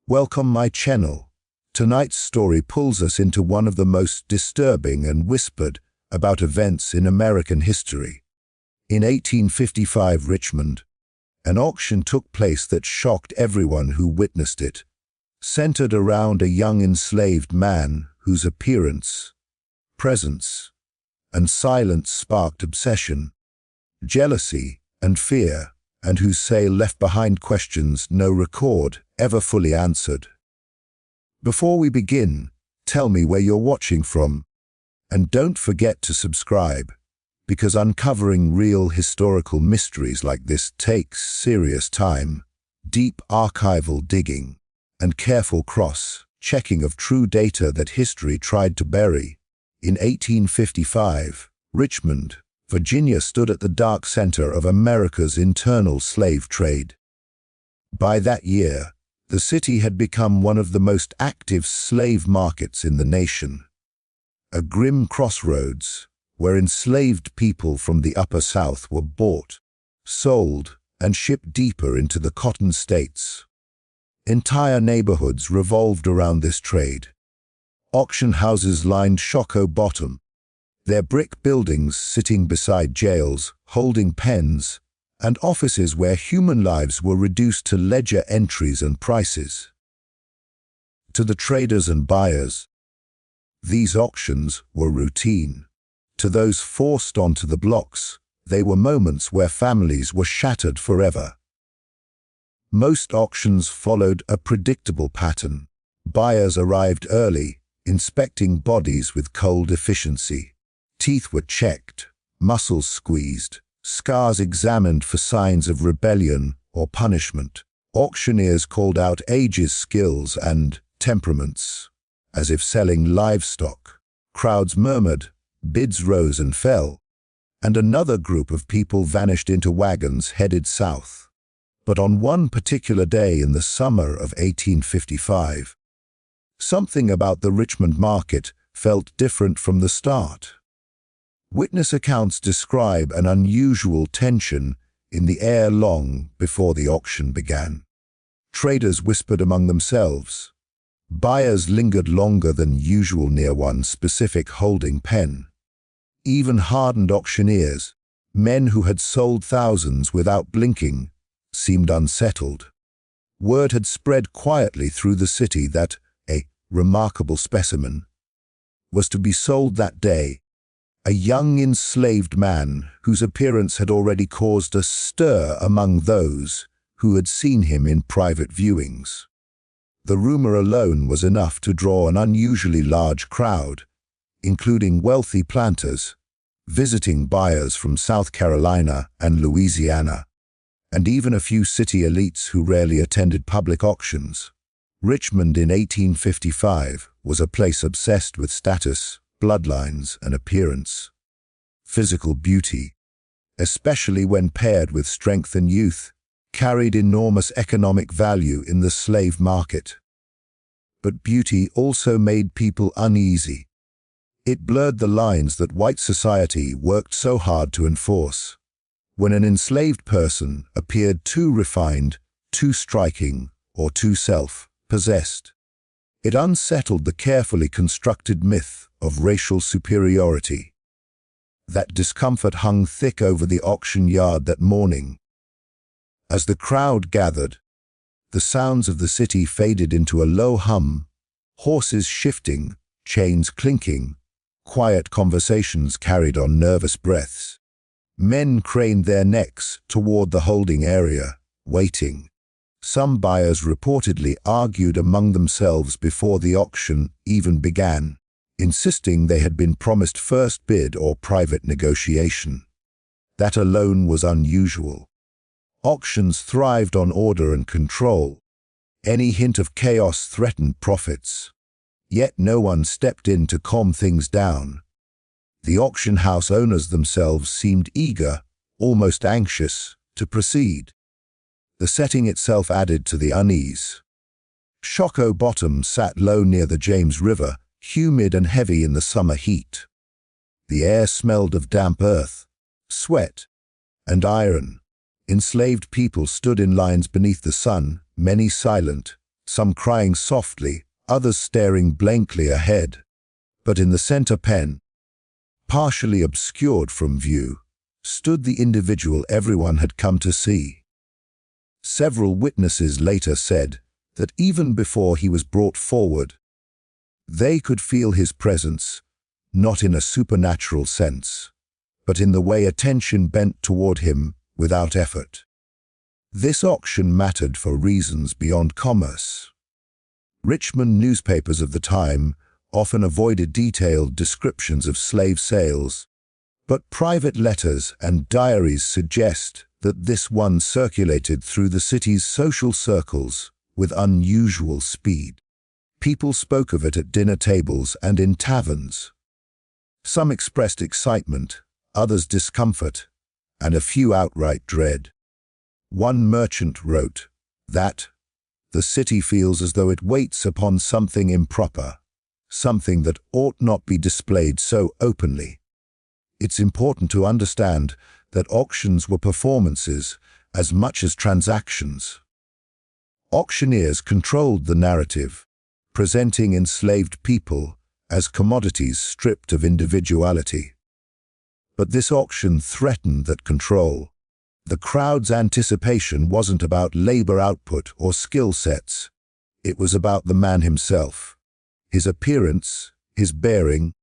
Welcome my channel. Tonight's story pulls us into one of the most disturbing and whispered about events in American history. In 1855 Richmond, an auction took place that shocked everyone who witnessed it, centered around a young enslaved man whose appearance, presence, and silence sparked obsession, jealousy, and fear, and whose sale left behind questions no record ever fully answered. Before we begin, tell me where you're watching from, and don't forget to subscribe, because uncovering real historical mysteries like this takes serious time, deep archival digging, and careful cross-checking of true data that history tried to bury. In 1855, Richmond, Virginia stood at the dark center of America's internal slave trade. By that year, the city had become one of the most active slave markets in the nation. A grim crossroads where enslaved people from the Upper South were bought, sold, and shipped deeper into the cotton states. Entire neighborhoods revolved around this trade. Auction houses lined Shockoe Bottom, their brick buildings sitting beside jails, holding pens, and offices where human lives were reduced to ledger entries and prices. To the traders and buyers, these auctions were routine. To those forced onto the blocks, they were moments where families were shattered forever. Most auctions followed a predictable pattern. Buyers arrived early, inspecting bodies with cold efficiency. Teeth were checked, muscles squeezed, scars examined for signs of rebellion or punishment. Auctioneers called out ages, skills, and temperaments, as if selling livestock. Crowds murmured, bids rose and fell, and another group of people vanished into wagons headed south. But on one particular day in the summer of 1855, something about the Richmond market felt different from the start. Witness accounts describe an unusual tension in the air long before the auction began. Traders whispered among themselves. Buyers lingered longer than usual near one specific holding pen. Even hardened auctioneers, men who had sold thousands without blinking, seemed unsettled. Word had spread quietly through the city that a remarkable specimen was to be sold that day. A young enslaved man whose appearance had already caused a stir among those who had seen him in private viewings. The rumor alone was enough to draw an unusually large crowd, including wealthy planters, visiting buyers from South Carolina and Louisiana, and even a few city elites who rarely attended public auctions. Richmond in 1855 was a place obsessed with status, bloodlines, and appearance. Physical beauty, especially when paired with strength and youth, carried enormous economic value in the slave market. But beauty also made people uneasy. It blurred the lines that white society worked so hard to enforce. When an enslaved person appeared too refined, too striking, or too self-possessed, it unsettled the carefully constructed myth of racial superiority. That discomfort hung thick over the auction yard that morning. As the crowd gathered, the sounds of the city faded into a low hum, horses shifting, chains clinking, quiet conversations carried on nervous breaths. Men craned their necks toward the holding area, waiting. Some buyers reportedly argued among themselves before the auction even began, insisting they had been promised first bid or private negotiation. That alone was unusual. Auctions thrived on order and control. Any hint of chaos threatened profits. Yet no one stepped in to calm things down. The auction house owners themselves seemed eager, almost anxious, to proceed. The setting itself added to the unease. Shockoe Bottom sat low near the James River, humid and heavy in the summer heat. The air smelled of damp earth, sweat, and iron. Enslaved people stood in lines beneath the sun, many silent, some crying softly, others staring blankly ahead. But in the center pen, partially obscured from view, stood the individual everyone had come to see. Several witnesses later said that even before he was brought forward, they could feel his presence, not in a supernatural sense, but in the way attention bent toward him without effort. This auction mattered for reasons beyond commerce. Richmond newspapers of the time often avoided detailed descriptions of slave sales, but private letters and diaries suggest that this one circulated through the city's social circles with unusual speed. People spoke of it at dinner tables and in taverns. Some expressed excitement, others discomfort, and a few outright dread. One merchant wrote that the city feels as though it waits upon something improper, something that ought not be displayed so openly. It's important to understand that auctions were performances as much as transactions. Auctioneers controlled the narrative, presenting enslaved people as commodities stripped of individuality. But this auction threatened that control. The crowd's anticipation wasn't about labor output or skill sets. It was about the man himself, his appearance, his bearing,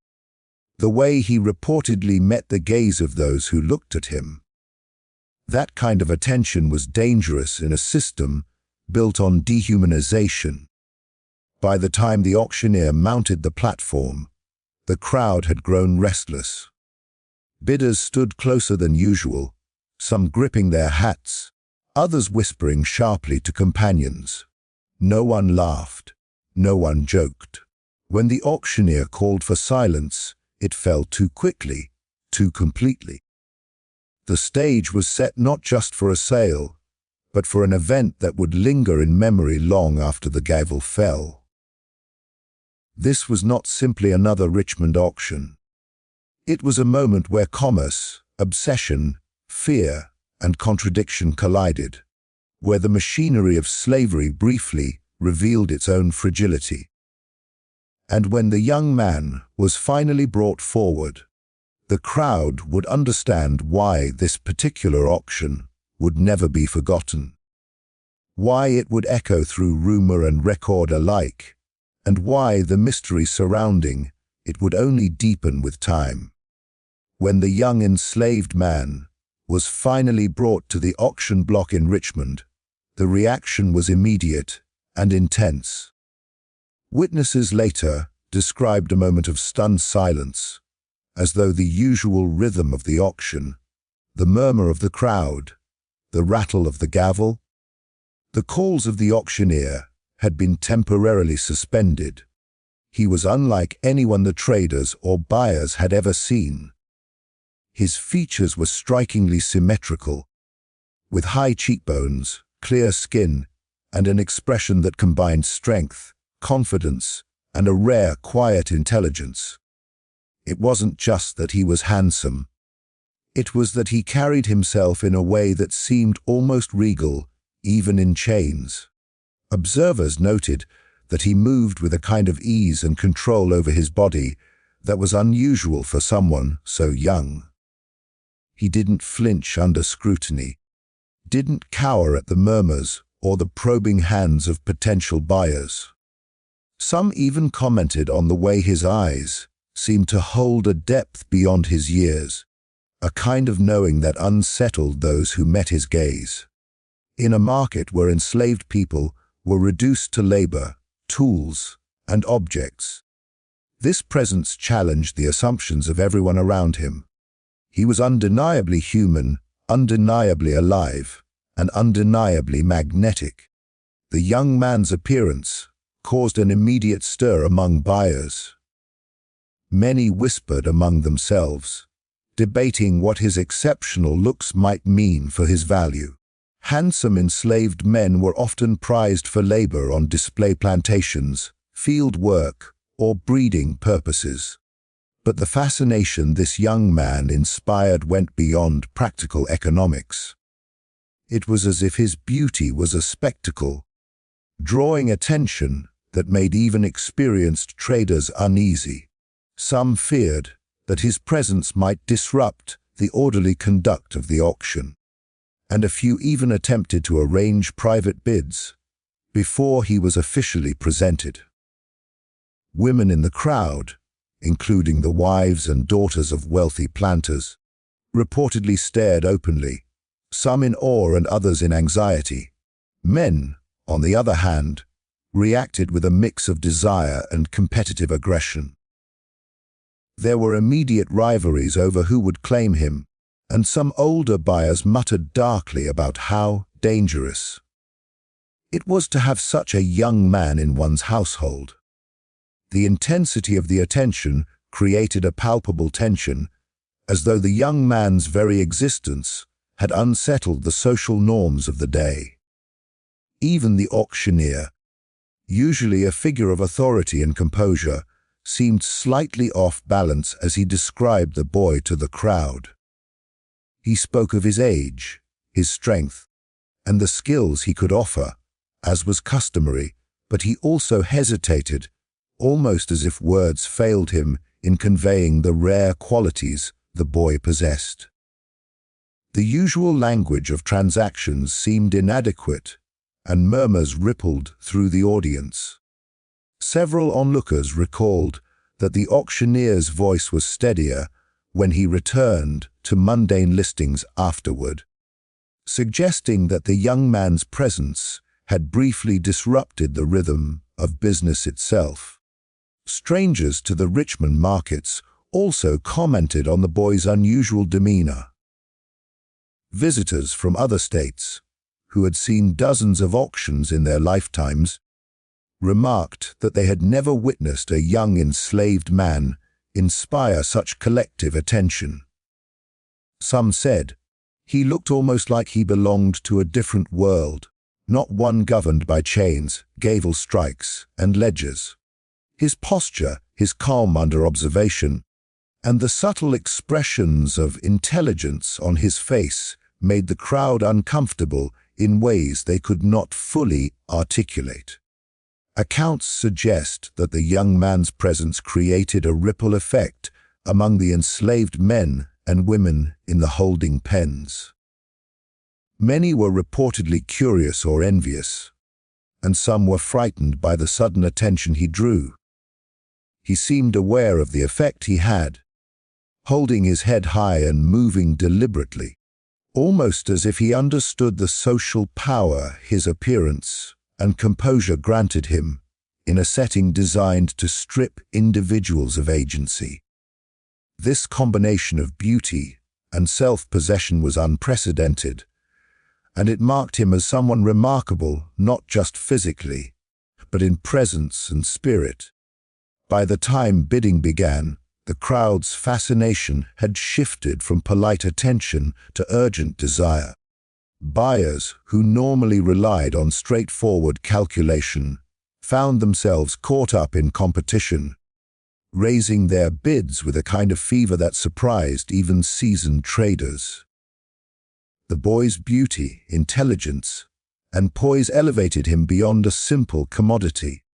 the way he reportedly met the gaze of those who looked at him. That kind of attention was dangerous in a system built on dehumanization. By the time the auctioneer mounted the platform, the crowd had grown restless. Bidders stood closer than usual, some gripping their hats, others whispering sharply to companions. No one laughed, no one joked. When the auctioneer called for silence, it fell too quickly, too completely. The stage was set not just for a sale, but for an event that would linger in memory long after the gavel fell. This was not simply another Richmond auction. It was a moment where commerce, obsession, fear, and contradiction collided, where the machinery of slavery briefly revealed its own fragility. And when the young man was finally brought forward, the crowd would understand why this particular auction would never be forgotten, why it would echo through rumor and record alike, and why the mystery surrounding it would only deepen with time. When the young enslaved man was finally brought to the auction block in Richmond, the reaction was immediate and intense. Witnesses later described a moment of stunned silence, as though the usual rhythm of the auction, the murmur of the crowd, the rattle of the gavel, the calls of the auctioneer had been temporarily suspended. He was unlike anyone the traders or buyers had ever seen. His features were strikingly symmetrical, with high cheekbones, clear skin, and an expression that combined strength, confidence, and a rare, quiet intelligence. It wasn't just that he was handsome. It was that he carried himself in a way that seemed almost regal, even in chains. Observers noted that he moved with a kind of ease and control over his body that was unusual for someone so young. He didn't flinch under scrutiny, didn't cower at the murmurs or the probing hands of potential buyers. Some even commented on the way his eyes seemed to hold a depth beyond his years, a kind of knowing that unsettled those who met his gaze. In a market where enslaved people were reduced to labor, tools, and objects, this presence challenged the assumptions of everyone around him. He was undeniably human, undeniably alive, and undeniably magnetic. The young man's appearance caused an immediate stir among buyers. Many whispered among themselves, debating what his exceptional looks might mean for his value. Handsome enslaved men were often prized for labor on display plantations, field work, or breeding purposes. But the fascination this young man inspired went beyond practical economics. It was as if his beauty was a spectacle, drawing attention that made even experienced traders uneasy. Some feared that his presence might disrupt the orderly conduct of the auction, and a few even attempted to arrange private bids before he was officially presented. Women in the crowd, including the wives and daughters of wealthy planters, reportedly stared openly, some in awe and others in anxiety. Men, on the other hand, reacted with a mix of desire and competitive aggression. There were immediate rivalries over who would claim him, and some older buyers muttered darkly about how dangerous it was to have such a young man in one's household. The intensity of the attention created a palpable tension, as though the young man's very existence had unsettled the social norms of the day. Even the auctioneer, usually a figure of authority and composure, seemed slightly off balance as he described the boy to the crowd. He spoke of his age, his strength, and the skills he could offer, as was customary, but he also hesitated, almost as if words failed him in conveying the rare qualities the boy possessed. The usual language of transactions seemed inadequate, and murmurs rippled through the audience. Several onlookers recalled that the auctioneer's voice was steadier when he returned to mundane listings afterward, suggesting that the young man's presence had briefly disrupted the rhythm of business itself. Strangers to the Richmond markets also commented on the boy's unusual demeanor. Visitors from other states, who had seen dozens of auctions in their lifetimes, remarked that they had never witnessed a young enslaved man inspire such collective attention. Some said he looked almost like he belonged to a different world, not one governed by chains, gavel strikes, and ledgers. His posture, his calm under observation, and the subtle expressions of intelligence on his face made the crowd uncomfortable in ways they could not fully articulate. Accounts suggest that the young man's presence created a ripple effect among the enslaved men and women in the holding pens. Many were reportedly curious or envious, and some were frightened by the sudden attention he drew. He seemed aware of the effect he had, holding his head high and moving deliberately, almost as if he understood the social power his appearance and composure granted him in a setting designed to strip individuals of agency. This combination of beauty and self-possession was unprecedented, and it marked him as someone remarkable not just physically, but in presence and spirit. By the time bidding began, the crowd's fascination had shifted from polite attention to urgent desire. Buyers, who normally relied on straightforward calculation, found themselves caught up in competition, raising their bids with a kind of fever that surprised even seasoned traders. The boy's beauty, intelligence, and poise elevated him beyond a simple commodity.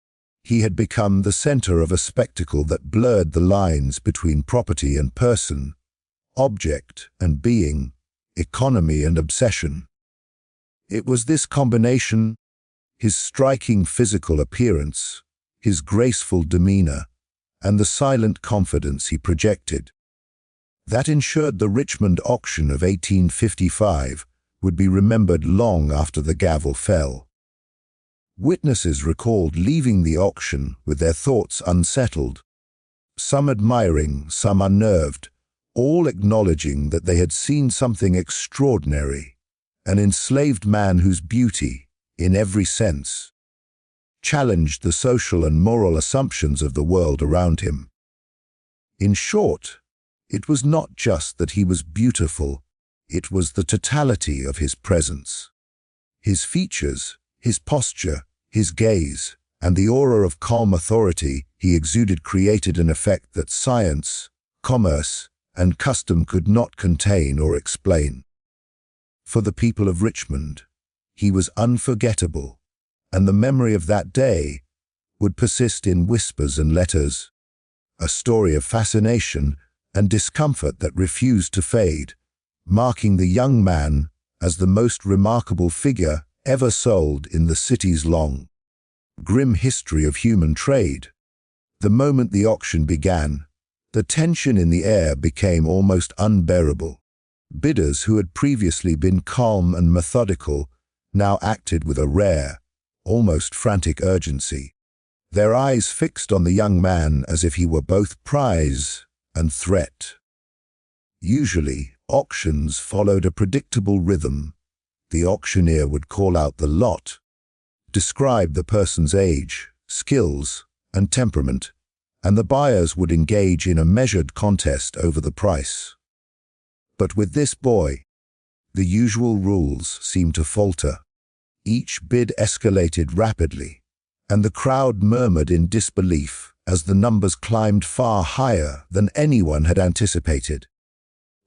He had become the center of a spectacle that blurred the lines between property and person, object and being, economy and obsession. It was this combination, his striking physical appearance, his graceful demeanor, and the silent confidence he projected, that ensured the Richmond auction of 1855 would be remembered long after the gavel fell. Witnesses recalled leaving the auction with their thoughts unsettled, some admiring, some unnerved, all acknowledging that they had seen something extraordinary, an enslaved man whose beauty, in every sense, challenged the social and moral assumptions of the world around him. In short, it was not just that he was beautiful, it was the totality of his presence. His features, his posture, his gaze, and the aura of calm authority he exuded created an effect that science, commerce, and custom could not contain or explain. For the people of Richmond, he was unforgettable, and the memory of that day would persist in whispers and letters, a story of fascination and discomfort that refused to fade, marking the young man as the most remarkable figure ever sold in the city's long, grim history of human trade. The moment the auction began, the tension in the air became almost unbearable. Bidders who had previously been calm and methodical now acted with a rare, almost frantic urgency, their eyes fixed on the young man as if he were both prize and threat. Usually, auctions followed a predictable rhythm. The auctioneer would call out the lot, describe the person's age, skills, and temperament, and the buyers would engage in a measured contest over the price. But with this boy, the usual rules seemed to falter. Each bid escalated rapidly, and the crowd murmured in disbelief as the numbers climbed far higher than anyone had anticipated.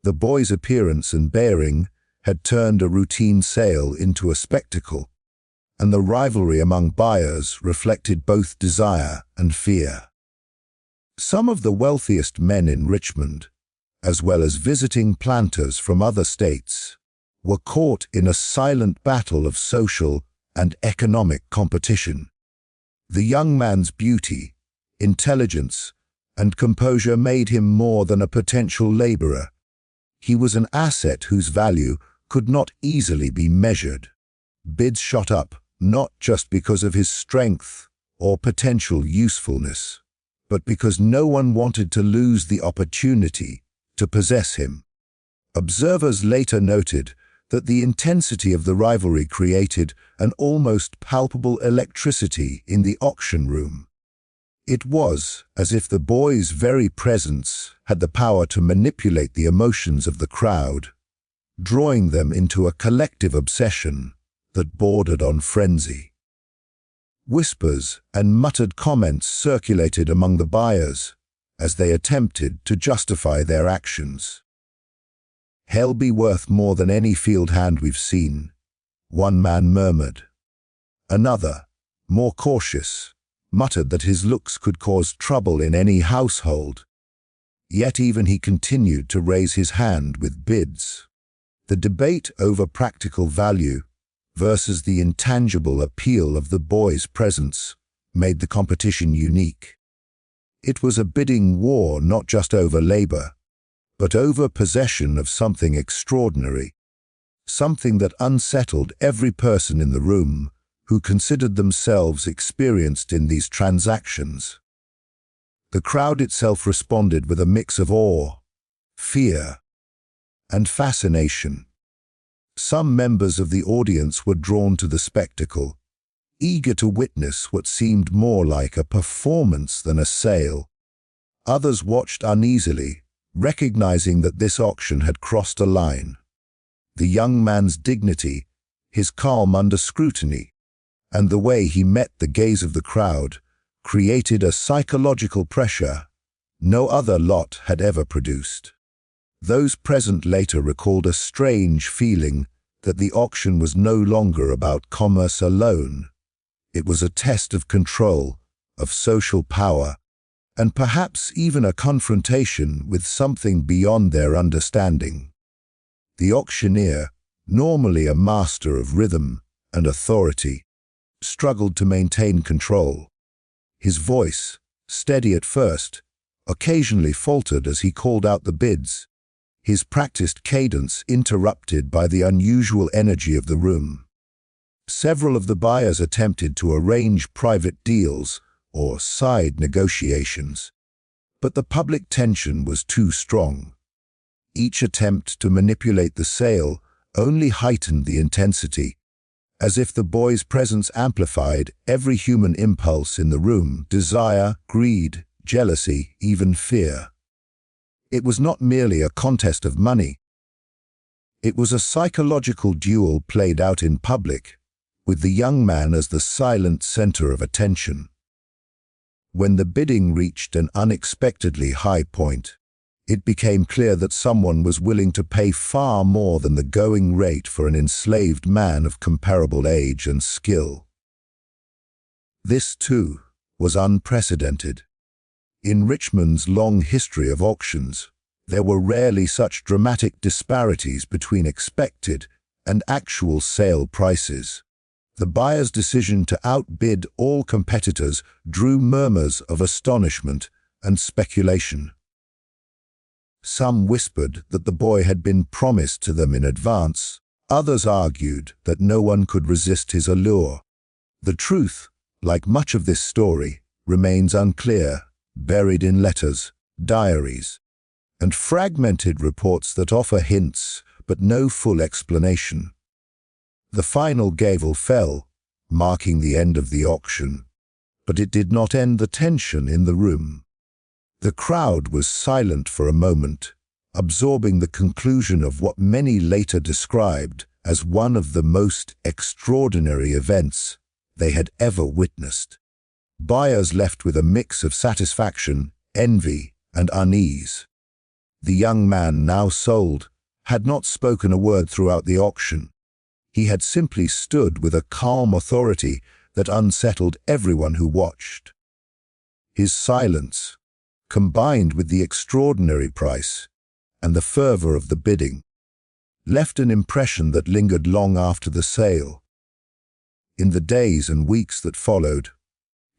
The boy's appearance and bearing had turned a routine sale into a spectacle, and the rivalry among buyers reflected both desire and fear. Some of the wealthiest men in Richmond, as well as visiting planters from other states, were caught in a silent battle of social and economic competition. The young man's beauty, intelligence, and composure made him more than a potential laborer. He was an asset whose value could not easily be measured. Bids shot up, not just because of his strength or potential usefulness, but because no one wanted to lose the opportunity to possess him. Observers later noted that the intensity of the rivalry created an almost palpable electricity in the auction room. It was as if the boy's very presence had the power to manipulate the emotions of the crowd, drawing them into a collective obsession that bordered on frenzy. Whispers and muttered comments circulated among the buyers as they attempted to justify their actions. "He'll be worth more than any field hand we've seen," one man murmured. Another, more cautious, muttered that his looks could cause trouble in any household. Yet even he continued to raise his hand with bids. The debate over practical value versus the intangible appeal of the boy's presence made the competition unique. It was a bidding war not just over labor, but over possession of something extraordinary, something that unsettled every person in the room who considered themselves experienced in these transactions. The crowd itself responded with a mix of awe, fear, and fascination. Some members of the audience were drawn to the spectacle, eager to witness what seemed more like a performance than a sale. Others watched uneasily, recognizing that this auction had crossed a line. The young man's dignity, his calm under scrutiny, and the way he met the gaze of the crowd created a psychological pressure no other lot had ever produced. Those present later recalled a strange feeling that the auction was no longer about commerce alone. It was a test of control, of social power, and perhaps even a confrontation with something beyond their understanding. The auctioneer, normally a master of rhythm and authority, struggled to maintain control. His voice, steady at first, occasionally faltered as he called out the bids, his practiced cadence interrupted by the unusual energy of the room. Several of the buyers attempted to arrange private deals or side negotiations, but the public tension was too strong. Each attempt to manipulate the sale only heightened the intensity, as if the boy's presence amplified every human impulse in the room: desire, greed, jealousy, even fear. It was not merely a contest of money. It was a psychological duel played out in public, with the young man as the silent center of attention. When the bidding reached an unexpectedly high point, it became clear that someone was willing to pay far more than the going rate for an enslaved man of comparable age and skill. This, too, was unprecedented. In Richmond's long history of auctions, there were rarely such dramatic disparities between expected and actual sale prices. The buyer's decision to outbid all competitors drew murmurs of astonishment and speculation. Some whispered that the boy had been promised to them in advance. Others argued that no one could resist his allure. The truth, like much of this story, remains unclear, buried in letters, diaries, and fragmented reports that offer hints but no full explanation. The final gavel fell, marking the end of the auction, but it did not end the tension in the room. The crowd was silent for a moment, absorbing the conclusion of what many later described as one of the most extraordinary events they had ever witnessed. Buyers left with a mix of satisfaction, envy, and unease. The young man now sold had not spoken a word throughout the auction. He had simply stood with a calm authority that unsettled everyone who watched. His silence, combined with the extraordinary price and the fervor of the bidding, left an impression that lingered long after the sale. In the days and weeks that followed,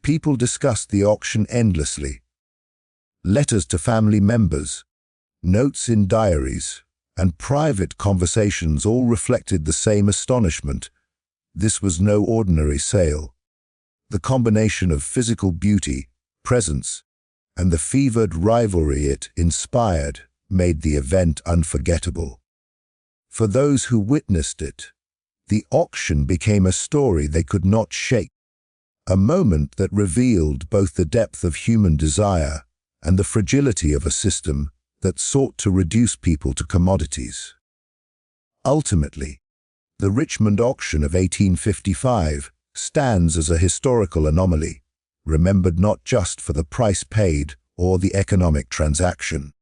people discussed the auction endlessly. Letters to family members, notes in diaries, and private conversations all reflected the same astonishment. This was no ordinary sale. The combination of physical beauty, presence, and the fevered rivalry it inspired made the event unforgettable. For those who witnessed it, the auction became a story they could not shake, a moment that revealed both the depth of human desire and the fragility of a system that sought to reduce people to commodities. Ultimately, the Richmond auction of 1855 stands as a historical anomaly, remembered not just for the price paid or the economic transaction,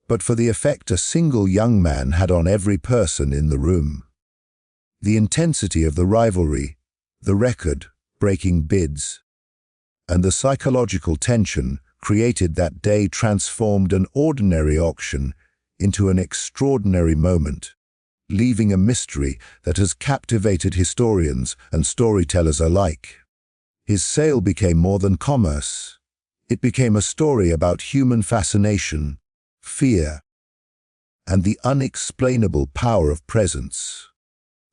but for the effect a single young man had on every person in the room. The intensity of the rivalry, the record-breaking bids, and the psychological tension created that day transformed an ordinary auction into an extraordinary moment, leaving a mystery that has captivated historians and storytellers alike. His sale became more than commerce. It became a story about human fascination, fear, and the unexplainable power of presence.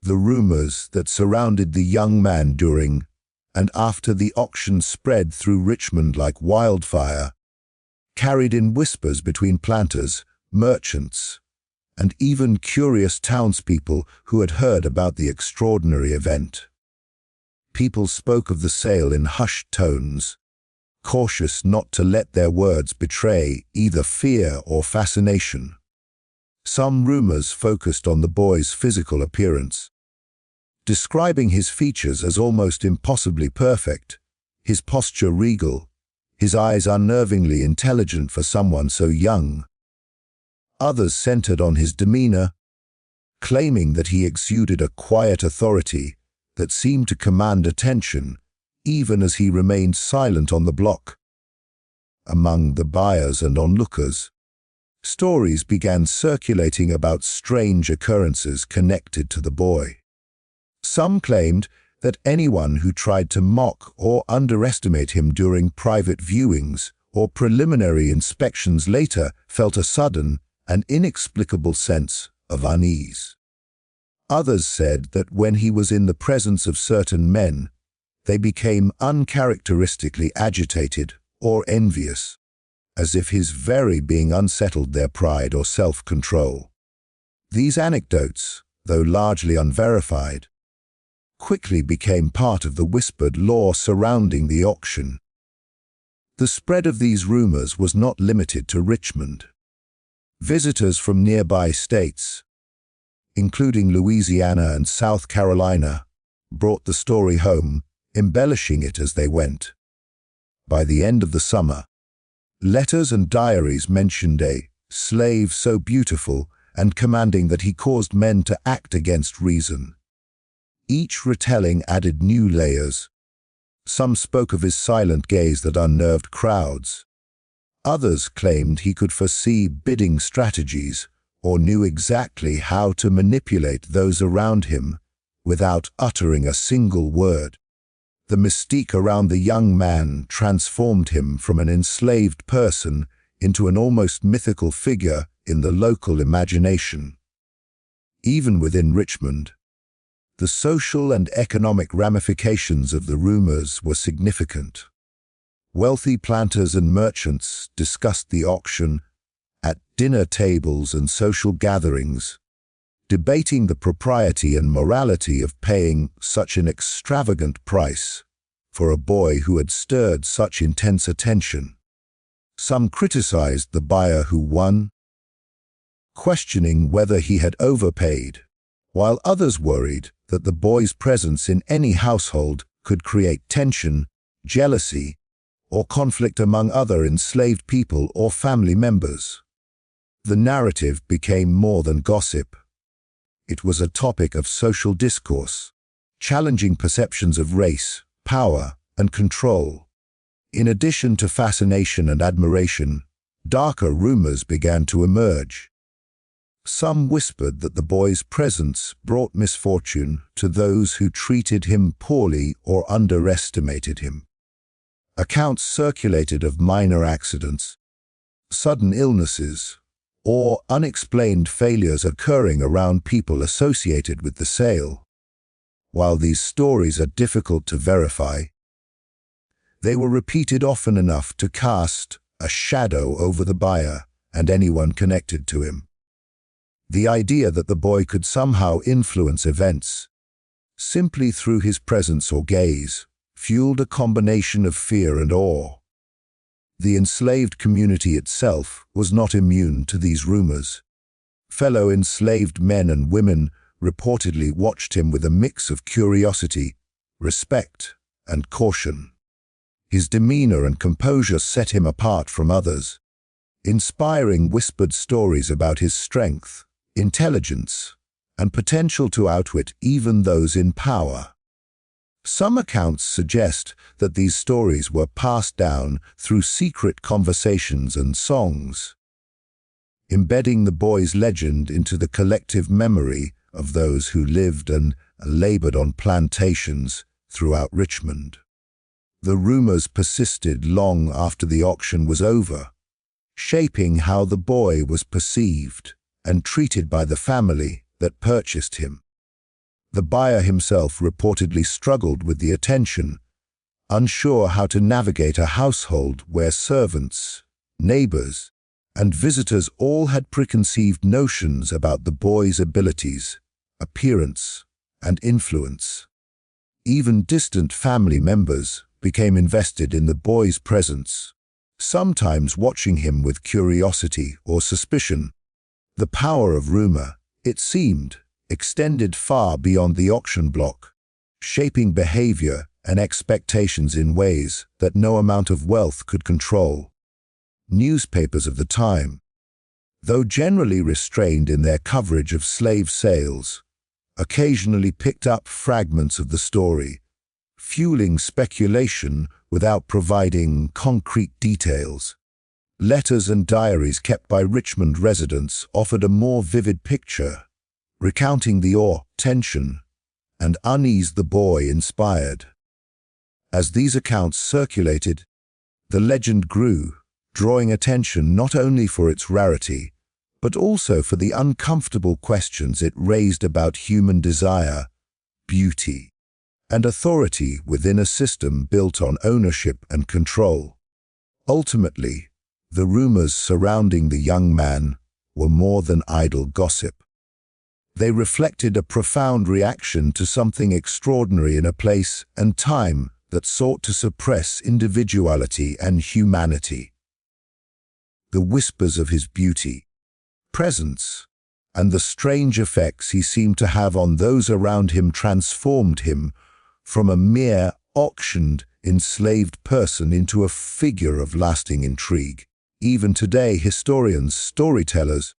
The rumors that surrounded the young man during and after the auction spread through Richmond like wildfire, carried in whispers between planters, merchants, and even curious townspeople who had heard about the extraordinary event. People spoke of the sale in hushed tones, cautious not to let their words betray either fear or fascination. Some rumors focused on the boy's physical appearance, describing his features as almost impossibly perfect, his posture regal, his eyes unnervingly intelligent for someone so young. Others centered on his demeanor, claiming that he exuded a quiet authority that seemed to command attention even as he remained silent on the block. Among the buyers and onlookers, stories began circulating about strange occurrences connected to the boy. Some claimed that anyone who tried to mock or underestimate him during private viewings or preliminary inspections later felt a sudden and inexplicable sense of unease. Others said that when he was in the presence of certain men, they became uncharacteristically agitated or envious, as if his very being unsettled their pride or self-control. These anecdotes, though largely unverified, quickly became part of the whispered lore surrounding the auction. The spread of these rumors was not limited to Richmond. Visitors from nearby states, including Louisiana and South Carolina, brought the story home, embellishing it as they went. By the end of the summer, letters and diaries mentioned a slave so beautiful and commanding that he caused men to act against reason. Each retelling added new layers. Some spoke of his silent gaze that unnerved crowds. Others claimed he could foresee bidding strategies or knew exactly how to manipulate those around him without uttering a single word. The mystique around the young man transformed him from an enslaved person into an almost mythical figure in the local imagination. Even within Richmond, the social and economic ramifications of the rumors were significant. Wealthy planters and merchants discussed the auction at dinner tables and social gatherings, debating the propriety and morality of paying such an extravagant price for a boy who had stirred such intense attention. Some criticized the buyer who won, questioning whether he had overpaid, while others worried that the boy's presence in any household could create tension, jealousy, or conflict among other enslaved people or family members. The narrative became more than gossip. It was a topic of social discourse, challenging perceptions of race, power, and control. In addition to fascination and admiration, darker rumors began to emerge. Some whispered that the boy's presence brought misfortune to those who treated him poorly or underestimated him. Accounts circulated of minor accidents, sudden illnesses, or unexplained failures occurring around people associated with the sale. While these stories are difficult to verify, they were repeated often enough to cast a shadow over the buyer and anyone connected to him. The idea that the boy could somehow influence events simply through his presence or gaze fueled a combination of fear and awe. The enslaved community itself was not immune to these rumors. Fellow enslaved men and women reportedly watched him with a mix of curiosity, respect, and caution. His demeanor and composure set him apart from others, inspiring whispered stories about his strength, intelligence, and potential to outwit even those in power. Some accounts suggest that these stories were passed down through secret conversations and songs, embedding the boy's legend into the collective memory of those who lived and labored on plantations throughout Richmond. The rumors persisted long after the auction was over, shaping how the boy was perceived and treated by the family that purchased him. The buyer himself reportedly struggled with the attention, unsure how to navigate a household where servants, neighbors, and visitors all had preconceived notions about the boy's abilities, appearance, and influence. Even distant family members became invested in the boy's presence, sometimes watching him with curiosity or suspicion. The power of rumor, it seemed, extended far beyond the auction block, shaping behavior and expectations in ways that no amount of wealth could control. Newspapers of the time, though generally restrained in their coverage of slave sales, occasionally picked up fragments of the story, fueling speculation without providing concrete details. Letters and diaries kept by Richmond residents offered a more vivid picture, recounting the awe, tension, and unease the boy inspired. As these accounts circulated, the legend grew, drawing attention not only for its rarity, but also for the uncomfortable questions it raised about human desire, beauty, and authority within a system built on ownership and control. Ultimately, the rumors surrounding the young man were more than idle gossip. They reflected a profound reaction to something extraordinary in a place and time that sought to suppress individuality and humanity. The whispers of his beauty, presence, and the strange effects he seemed to have on those around him transformed him from a mere auctioned, enslaved person into a figure of lasting intrigue. Even today, historians, storytellers,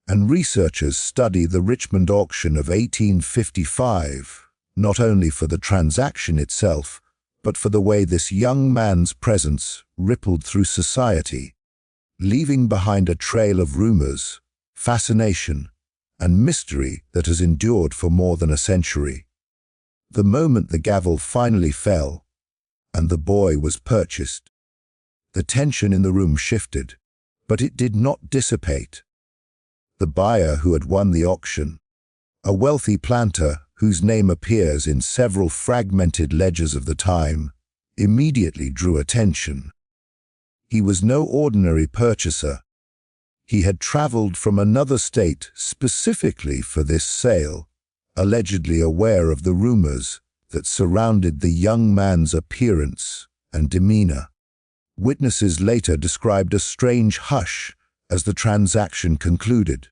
and researchers study the Richmond auction of 1855, not only for the transaction itself, but for the way this young man's presence rippled through society, leaving behind a trail of rumors, fascination, and mystery that has endured for more than a century. The moment the gavel finally fell, and the boy was purchased, the tension in the room shifted, but it did not dissipate. The buyer who had won the auction, a wealthy planter whose name appears in several fragmented ledgers of the time, immediately drew attention. He was no ordinary purchaser. He had traveled from another state specifically for this sale, allegedly aware of the rumors that surrounded the young man's appearance and demeanor. Witnesses later described a strange hush as the transaction concluded,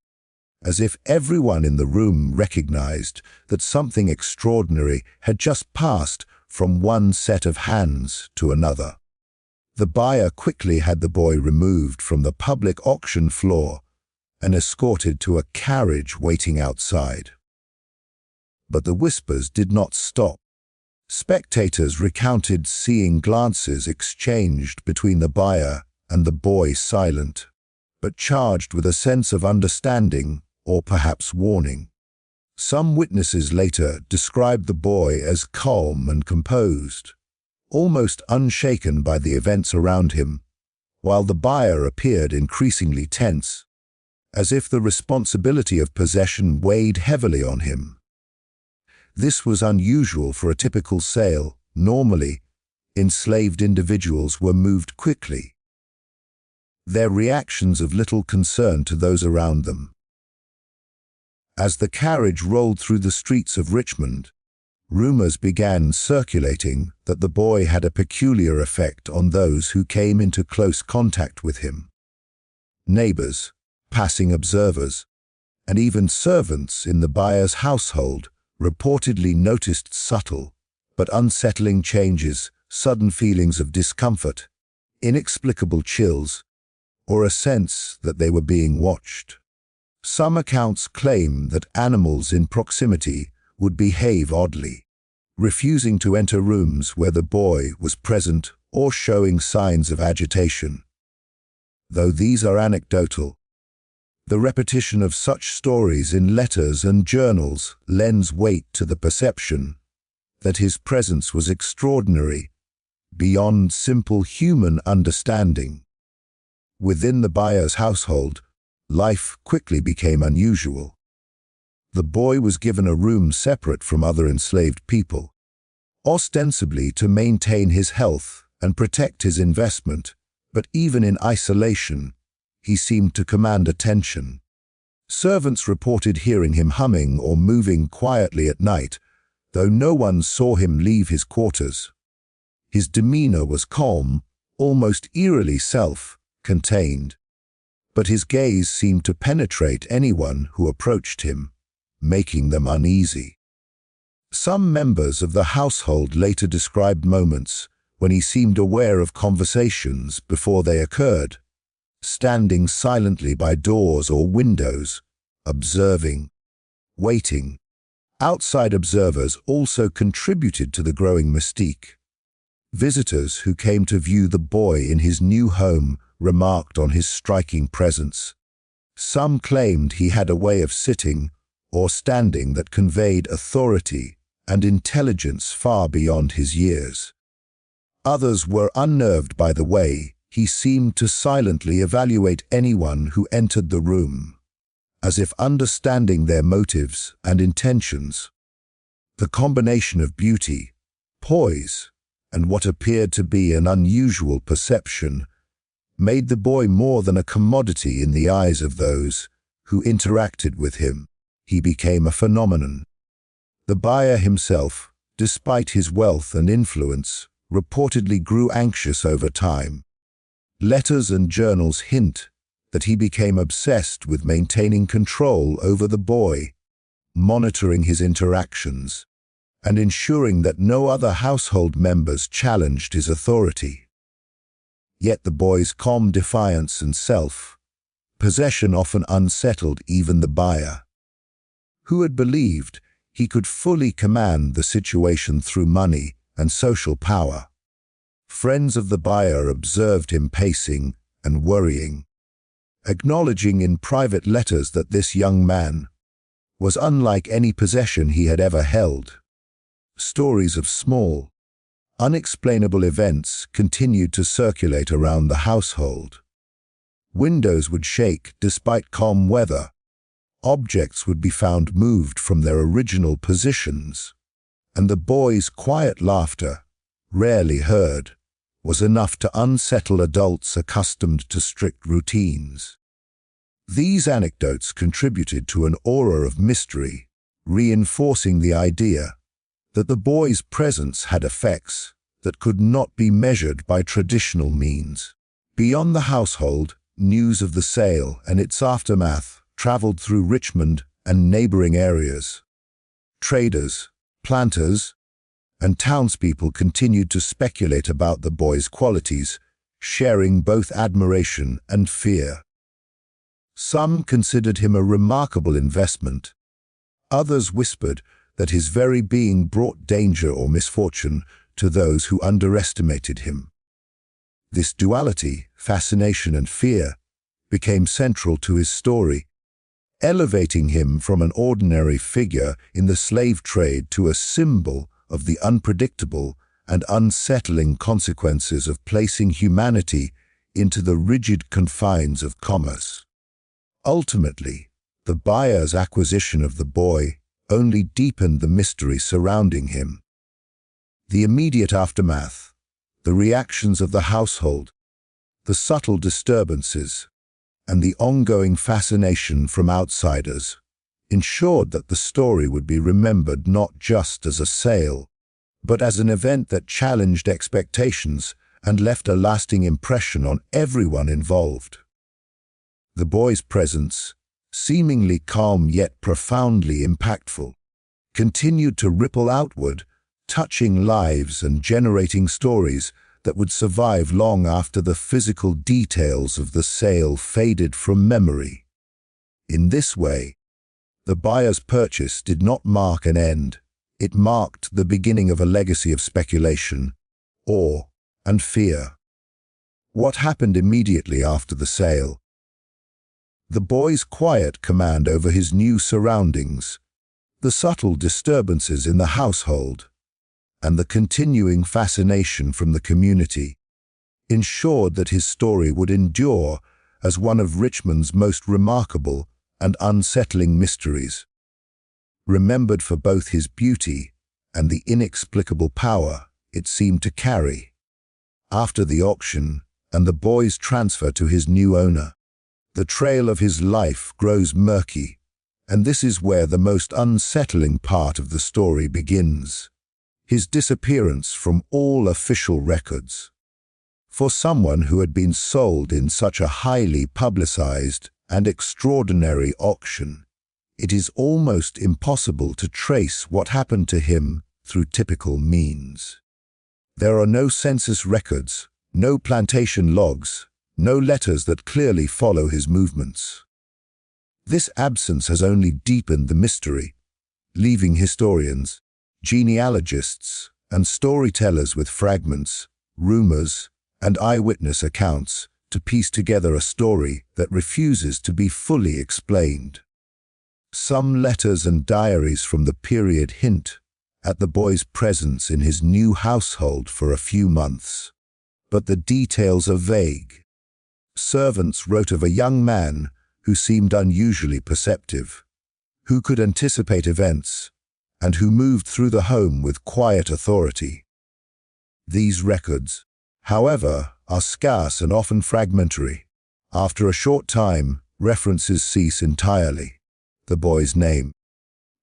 as if everyone in the room recognized that something extraordinary had just passed from one set of hands to another. The buyer quickly had the boy removed from the public auction floor and escorted to a carriage waiting outside. But the whispers did not stop. Spectators recounted seeing glances exchanged between the buyer and the boy, silent, but charged with a sense of understanding or perhaps warning. Some witnesses later described the boy as calm and composed, almost unshaken by the events around him, while the buyer appeared increasingly tense, as if the responsibility of possession weighed heavily on him. This was unusual for a typical sale. Normally, enslaved individuals were moved quickly, their reactions of little concern to those around them. As the carriage rolled through the streets of Richmond, rumors began circulating that the boy had a peculiar effect on those who came into close contact with him. Neighbors, passing observers, and even servants in the buyer's household reportedly noticed subtle but unsettling changes, sudden feelings of discomfort, inexplicable chills, or a sense that they were being watched. Some accounts claim that animals in proximity would behave oddly, refusing to enter rooms where the boy was present or showing signs of agitation. Though these are anecdotal, the repetition of such stories in letters and journals lends weight to the perception that his presence was extraordinary, beyond simple human understanding. Within the buyer's household, life quickly became unusual. The boy was given a room separate from other enslaved people, ostensibly to maintain his health and protect his investment, but even in isolation, he seemed to command attention. Servants reported hearing him humming or moving quietly at night, though no one saw him leave his quarters. His demeanor was calm, almost eerily self-contained, but his gaze seemed to penetrate anyone who approached him, making them uneasy. Some members of the household later described moments when he seemed aware of conversations before they occurred, standing silently by doors or windows, observing, waiting. Outside observers also contributed to the growing mystique. Visitors who came to view the boy in his new home remarked on his striking presence. Some claimed he had a way of sitting or standing that conveyed authority and intelligence far beyond his years. Others were unnerved by the way he seemed to silently evaluate anyone who entered the room, as if understanding their motives and intentions. The combination of beauty, poise, and what appeared to be an unusual perception made the boy more than a commodity in the eyes of those who interacted with him. He became a phenomenon. The buyer himself, despite his wealth and influence, reportedly grew anxious over time. Letters and journals hint that he became obsessed with maintaining control over the boy, monitoring his interactions, and ensuring that no other household members challenged his authority. Yet the boy's calm defiance and self-possession often unsettled even the buyer, who had believed he could fully command the situation through money and social power. Friends of the buyer observed him pacing and worrying, acknowledging in private letters that this young man was unlike any possession he had ever held. Stories of small, unexplainable events continued to circulate around the household. Windows would shake despite calm weather. Objects would be found moved from their original positions, and the boy's quiet laughter, rarely heard, was enough to unsettle adults accustomed to strict routines. These anecdotes contributed to an aura of mystery, reinforcing the idea that the boy's presence had effects that could not be measured by traditional means. Beyond the household, news of the sale and its aftermath traveled through Richmond and neighboring areas. Traders, planters, and townspeople continued to speculate about the boy's qualities, sharing both admiration and fear. Some considered him a remarkable investment. Others whispered that his very being brought danger or misfortune to those who underestimated him. This duality, fascination and fear, became central to his story, elevating him from an ordinary figure in the slave trade to a symbol of the unpredictable and unsettling consequences of placing humanity into the rigid confines of commerce. Ultimately, the buyer's acquisition of the boy only deepened the mystery surrounding him. The immediate aftermath, the reactions of the household, the subtle disturbances, and the ongoing fascination from outsiders ensured that the story would be remembered not just as a sale, but as an event that challenged expectations and left a lasting impression on everyone involved. The boy's presence, seemingly calm yet profoundly impactful, continued to ripple outward, touching lives and generating stories that would survive long after the physical details of the sale faded from memory. In this way, the buyer's purchase did not mark an end. It marked the beginning of a legacy of speculation, awe, and fear. What happened immediately after the sale? The boy's quiet command over his new surroundings, the subtle disturbances in the household, and the continuing fascination from the community ensured that his story would endure as one of Richmond's most remarkable and unsettling mysteries, remembered for both his beauty and the inexplicable power it seemed to carry. After the auction and the boy's transfer to his new owner, the trail of his life grows murky, and this is where the most unsettling part of the story begins: his disappearance from all official records. For someone who had been sold in such a highly publicized and extraordinary auction, it is almost impossible to trace what happened to him through typical means. There are no census records, no plantation logs, no letters that clearly follow his movements. This absence has only deepened the mystery, leaving historians, genealogists, and storytellers with fragments, rumors, and eyewitness accounts to piece together a story that refuses to be fully explained. Some letters and diaries from the period hint at the boy's presence in his new household for a few months, but the details are vague. Servants wrote of a young man who seemed unusually perceptive, who could anticipate events, and who moved through the home with quiet authority. These records, however, are scarce and often fragmentary. After a short time, references cease entirely. The boy's name,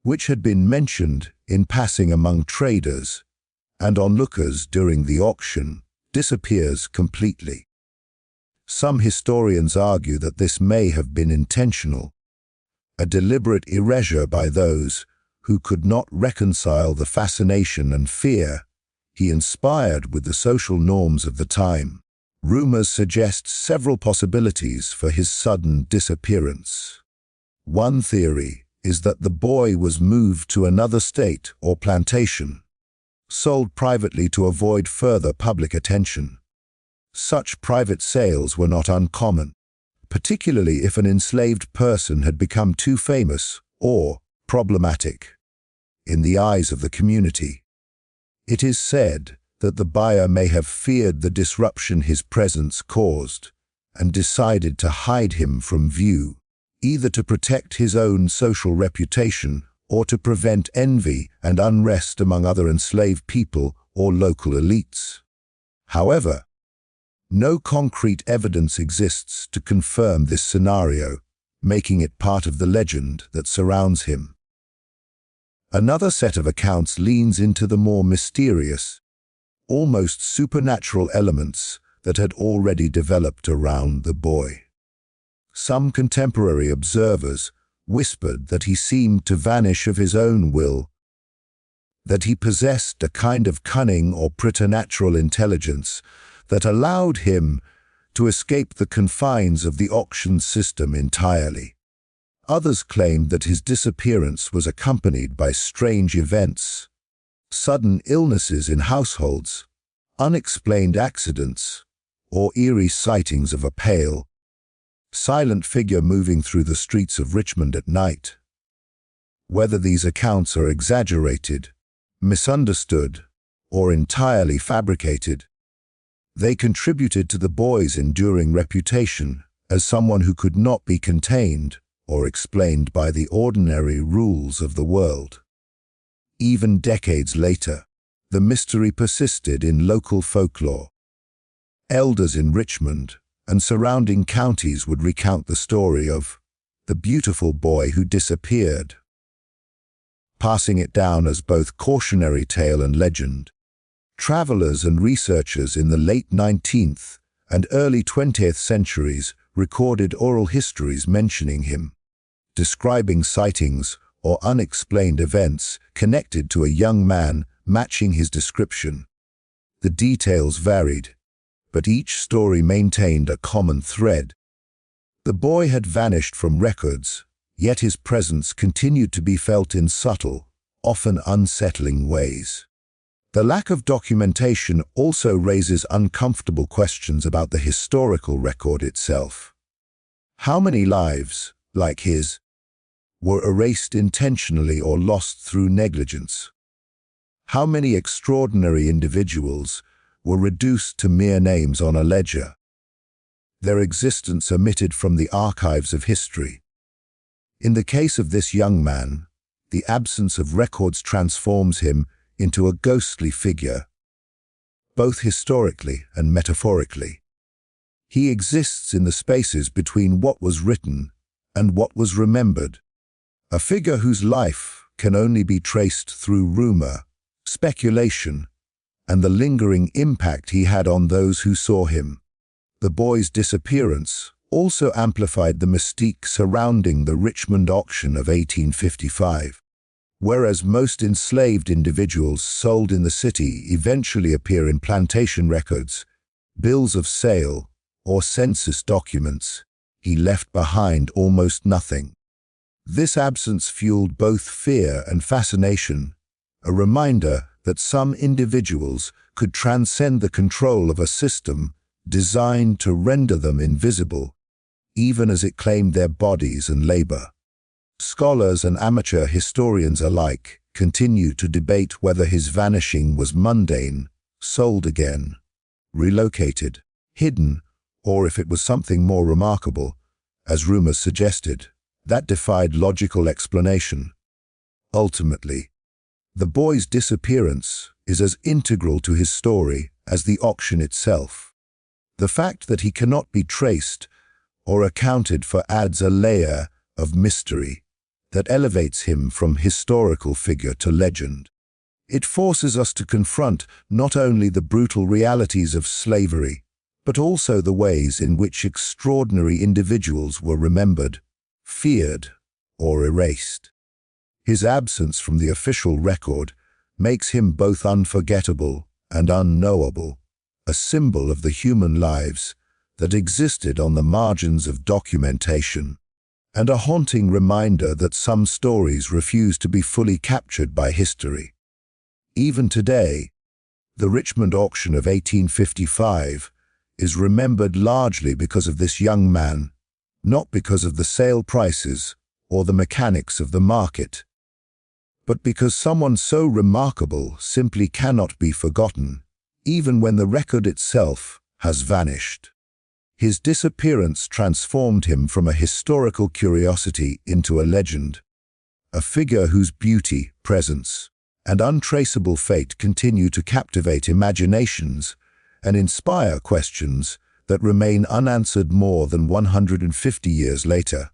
which had been mentioned in passing among traders and onlookers during the auction, disappears completely. Some historians argue that this may have been intentional, a deliberate erasure by those who could not reconcile the fascination and fear he inspired with the social norms of the time. Rumors suggest several possibilities for his sudden disappearance. One theory is that the boy was moved to another state or plantation, sold privately to avoid further public attention. Such private sales were not uncommon, particularly if an enslaved person had become too famous or problematic in the eyes of the community. It is said that the buyer may have feared the disruption his presence caused and decided to hide him from view, either to protect his own social reputation or to prevent envy and unrest among other enslaved people or local elites. However, no concrete evidence exists to confirm this scenario, making it part of the legend that surrounds him. Another set of accounts leans into the more mysterious, almost supernatural elements that had already developed around the boy. Some contemporary observers whispered that he seemed to vanish of his own will, that he possessed a kind of cunning or preternatural intelligence that allowed him to escape the confines of the auction system entirely. Others claimed that his disappearance was accompanied by strange events, sudden illnesses in households, unexplained accidents, or eerie sightings of a pale, silent figure moving through the streets of Richmond at night. Whether these accounts are exaggerated, misunderstood, or entirely fabricated, they contributed to the boy's enduring reputation as someone who could not be contained or explained by the ordinary rules of the world. Even decades later, the mystery persisted in local folklore. Elders in Richmond and surrounding counties would recount the story of the beautiful boy who disappeared, passing it down as both cautionary tale and legend. Travelers and researchers in the late 19th and early 20th centuries recorded oral histories mentioning him, describing sightings or unexplained events connected to a young man matching his description. The details varied, but each story maintained a common thread. The boy had vanished from records, yet his presence continued to be felt in subtle, often unsettling ways. The lack of documentation also raises uncomfortable questions about the historical record itself. How many lives, like his, were erased intentionally or lost through negligence? How many extraordinary individuals were reduced to mere names on a ledger, their existence omitted from the archives of history? In the case of this young man, the absence of records transforms him into a ghostly figure, both historically and metaphorically. He exists in the spaces between what was written and what was remembered, a figure whose life can only be traced through rumor, speculation, and the lingering impact he had on those who saw him. The boy's disappearance also amplified the mystique surrounding the Richmond auction of 1855. Whereas most enslaved individuals sold in the city eventually appear in plantation records, bills of sale, or census documents, he left behind almost nothing. This absence fueled both fear and fascination, a reminder that some individuals could transcend the control of a system designed to render them invisible, even as it claimed their bodies and labor. Scholars and amateur historians alike continue to debate whether his vanishing was mundane, sold again, relocated, hidden, or if it was something more remarkable, as rumors suggested, that defied logical explanation. Ultimately, the boy's disappearance is as integral to his story as the auction itself. The fact that he cannot be traced or accounted for adds a layer of mystery that elevates him from historical figure to legend. It forces us to confront not only the brutal realities of slavery, but also the ways in which extraordinary individuals were remembered, feared, or erased. His absence from the official record makes him both unforgettable and unknowable, a symbol of the human lives that existed on the margins of documentation, and a haunting reminder that some stories refuse to be fully captured by history. Even today, the Richmond auction of 1855 is remembered largely because of this young man, not because of the sale prices or the mechanics of the market, but because someone so remarkable simply cannot be forgotten, even when the record itself has vanished. His disappearance transformed him from a historical curiosity into a legend, a figure whose beauty, presence, and untraceable fate continue to captivate imaginations and inspire questions that remain unanswered more than 150 years later.